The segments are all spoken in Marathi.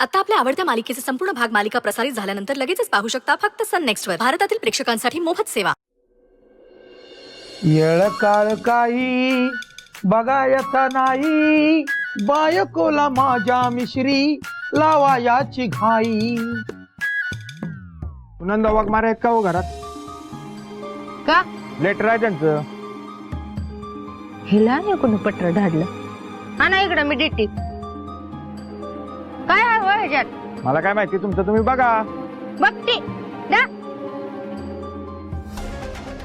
आता आपल्या आवडत्या मालिकेचे संपूर्ण भाग मालिका प्रसारित झाल्यानंतर लगेचच पाहू शकता फक्त सन नेक्स्ट वर. भारतातील प्रेक्षकांसाठी मोफत सेवा. येळ काळ काही बघायचा नाही, बायकोला माझ्या मिश्री लावायाची घाई. नंदा वाघमारे आहेत का हो घरात? का लेटर आहे त्यांचं. हिला नाही कोणी पत्र धाडलं? हा ना इकडं मी डिटी काय आहे हो ह्याच्यात? मला काय माहिती, तुमचं तुम्ही बघा. बघती ना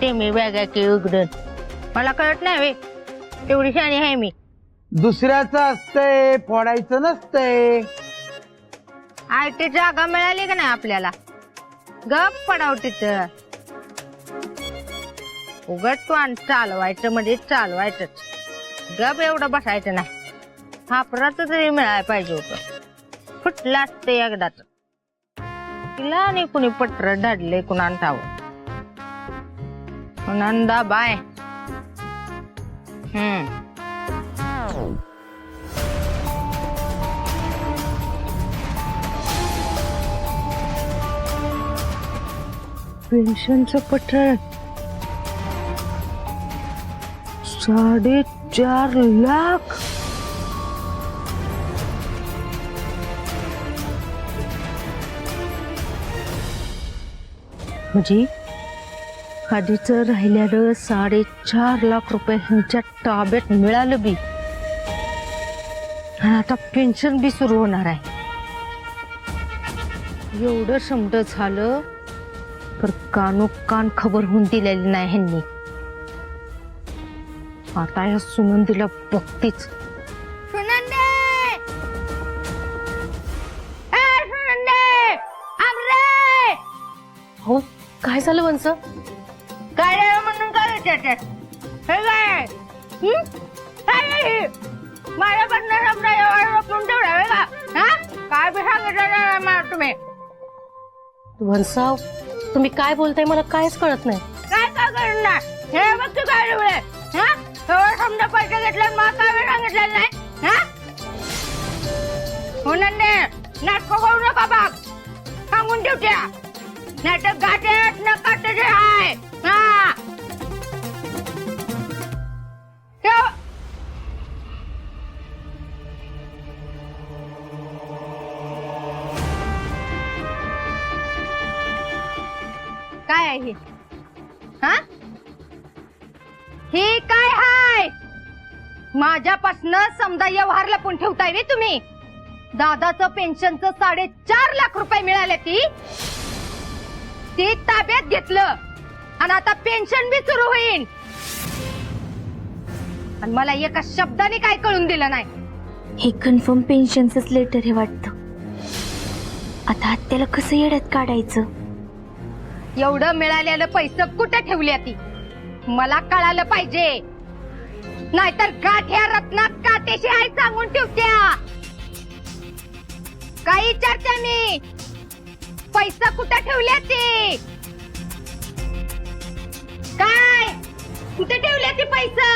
ते मी बॅगा की उघडून मला कळत नाही वे, तेवढी शाणी आहे मी. दुसऱ्याचं असतंय, फोडायचं नसतंय. आय ते जागा मिळाली का नाही आपल्याला, गप पडाव तिथं. उघड तू आणि चालवायचं म्हणजे चालवायचंच, गप एवढं बसायचं नाही. हापराच तरी मिळायला पाहिजे होतं, फुटलं असतं एकदाच. तिला आणि कुणी पत्र धाडले कुणा ठाव. नंदा बाय. पेन्शनचं पत्र 4.5 लाख. म्हणजे आधीच राहिलेलं 4.5 लाख रुपये ह्यांच्या ताब्यात मिळालं बी, आणि आता पेन्शन बी सुरू होणार आहे. एवढं समज झालं तर कानोकान खबर होऊन दिलेली नाही ह्यांनी. आता या सुनंदीला बघतीच. सुनंदे, सुनंदे, आमरे. हो, काय झालं वंस? काय रे म्हणून काय विचारते? हे काय माझ्याकडनं समजा एवढं रोखून ठेवलं का? हा काय बी सांगितलं नाही मला तुम्ही. वंसाव, तुम्ही काय बोलताय मला कायच कळत नाही. काय काय करणार हे बघ तू काय डोळे. हा एवढं समजा पैसे घेतलं मला काय बी सांगितलं नाही. हा म्हणून नाटक करू नका बाग, सांगून ठेवत्या. नाटक गाठ्यात न काटे आहे. हा ठेव. काय आहे हे? हा ही काय हाय? माझ्यापासनं समजा व्यवहार लपून ठेवताय वे तुम्ही. दादाचं पेन्शनचं 4.5 लाख रुपये मिळाले, ती ताब्यात घेतलं आणि आता पेन्शन बी सुरू होईल. आणि मला एका शब्दाने काय कळून दिलं नाही. हे कन्फर्म पेन्शनच लेटर हे वाटतं. आता त्याला कसं येड्यात काढायचं? एवढं मिळालेलं पैसे कुठे ठेवली ती मला कळालं पाहिजे, नाहीतर गाठ्या रत्नात काटेशी आई सांगून ठेवत्या. काही विचारते मी, पैसा कुठे ठेवल्या ती? काय कुठे ठेवल्या ती पैसा?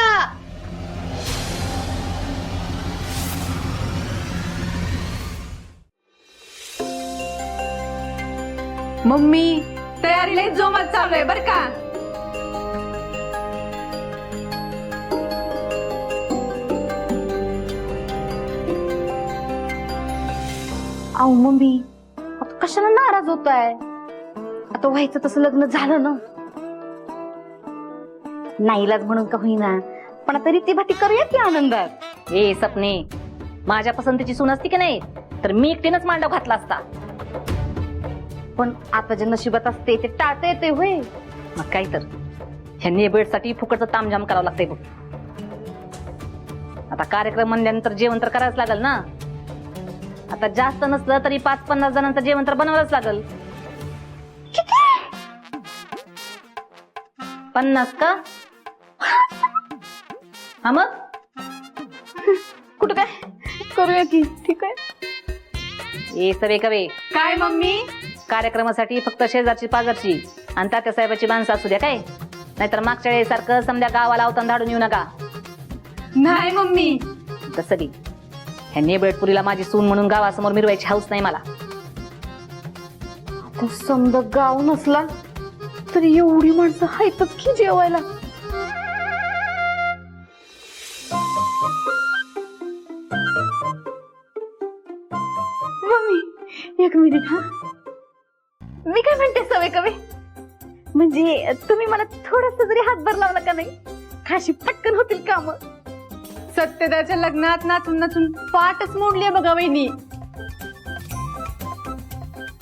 मम्मी, तयारीला जोमात चालू आहे बर का. अहो मम्मी, आता कशाला नाराज होताय? आता व्हायचं तसं लग्न झालं ना, नाईलाज म्हणून का होईना, पण आता रीती भाती करूया की आनंदात. ए सपने, माझ्या पसंतीची सून असती की नाही तर मी एकटीनच मांडव घातला असता. पण आता जे नशिबात असते ते टाळता येते होय. मग काय तर ह्या नेबेडसाठी फुकटचं तामझाम करावं लागतंय बघ. आता कार्यक्रम म्हणल्यानंतर जेवण तर करायच लागल ना. आता जास्त नसलं तरी 50-50 जणांचं जेवण तर बनवायलाच लागल. 50 का? हा मग कुठं काय करूया की. ठीक आहे. ए सवे कवे, काय मम्मी? कार्यक्रमासाठी फक्त शेजारची पाजारची आणि तात्या साहेबाची माणसं असू द्या काय, नाहीतर मागच्या वेळेसारखं समजा गावाला अवतान धाडून येऊ नका. नाही मम्मी. तसं बी ह्या नेबळटपुरीला माझी सून म्हणून गावासमोर मिरवायची हाऊस नाही मला. आता समजा गाव नसला तरी एवढी माणसं हायतच की जेवायला. मम्मी एक मिनिट हा. मी काय म्हणते सवय कवे, म्हणजे तुम्ही मला थोडस जरी हातभार लावला का नाही, खाशी पटकन होतील काम. सत्यदाच्या लग्नात नाचून नाचून पाठच मोडली बघा वहिनी.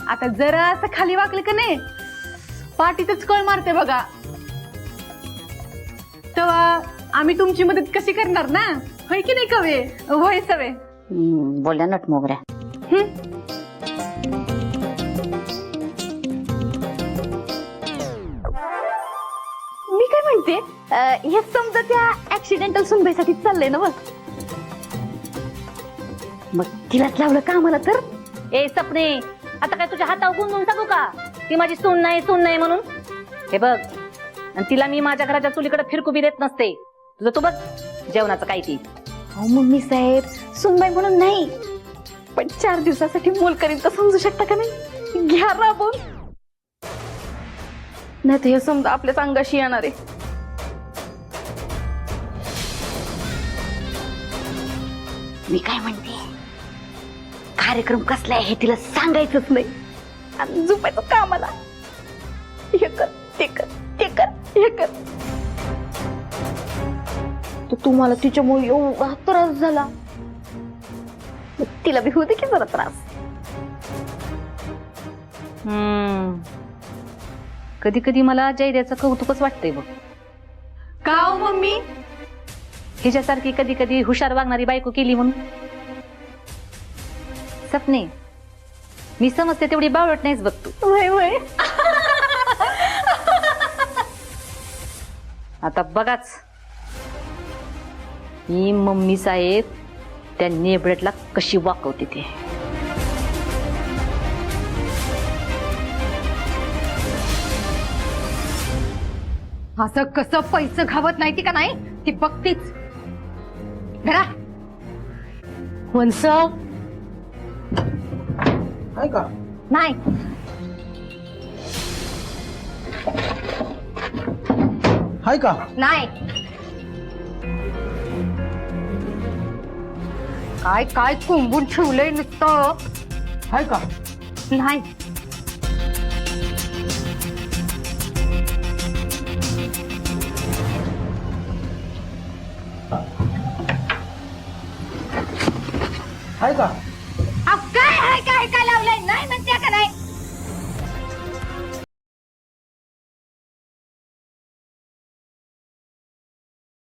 आता जरा असं खाली वाकलं का नाही पाठीतच कळ मारते बघा. तेव्हा आम्ही तुमची मदत कशी करणार ना, होय की नाही कवे? होय सवे. बोलल्या नट मोगऱ्या. मी काय म्हणते, हे समजा त्या ऍक्सिडेंटल सुनबाईसाठी चाललंय ना, बघ मग तिलाच लावलं का आम्हाला तर. ए सपने, आता काय तुझ्या हातावर गुंतवून सांगू का ती माझी सून नाही म्हणून? हे बघ, आणि तिला मी माझ्या घराच्या चुलीकडे फिरकू बी देत नसते. तुझं तू बघ जेवणाचं काय ती. अहो मम्मी साहेब, सुनबाई म्हणून नाही, पण 4 दिवसासाठी मोल करीन तर समजू शकता का नाही? घ्या राबून, नाही तर हे समजा आपल्याच अंगाशी येणार आहे. मी काय म्हणते, कार्यक्रम कसला आहे हे तिला सांगायचंच नाही आणि झोपायचं कामाला. हे कर ते कर ते कर हे कर. तर तुम्हाला तिच्यामुळे एवढा त्रास झाला, मग तिला बी होऊ दे की जरा त्रास. कधी कधी मला जयद्याचं कौतुकच वाटतंय बघ. का हो मम्मी? हिच्यासारखी कधी कधी हुशार वागणारी बायको केली म्हणून. सपने, मी समजते तेवढी बावळट नाहीच बघ तू. वय वय. आता बघाच, ही मम्मी साहेब त्या नेबळटला कशी वाकवते ते. असं कसं पैसे घावत नाही ती का नाही ती बघतीच. घरा वंसव आहे का? नाही. आहे का? नाही. काय काय कोंबून ठेवलंय नुसतं. आहे का? नाही. आहे का? काय आहे काय काय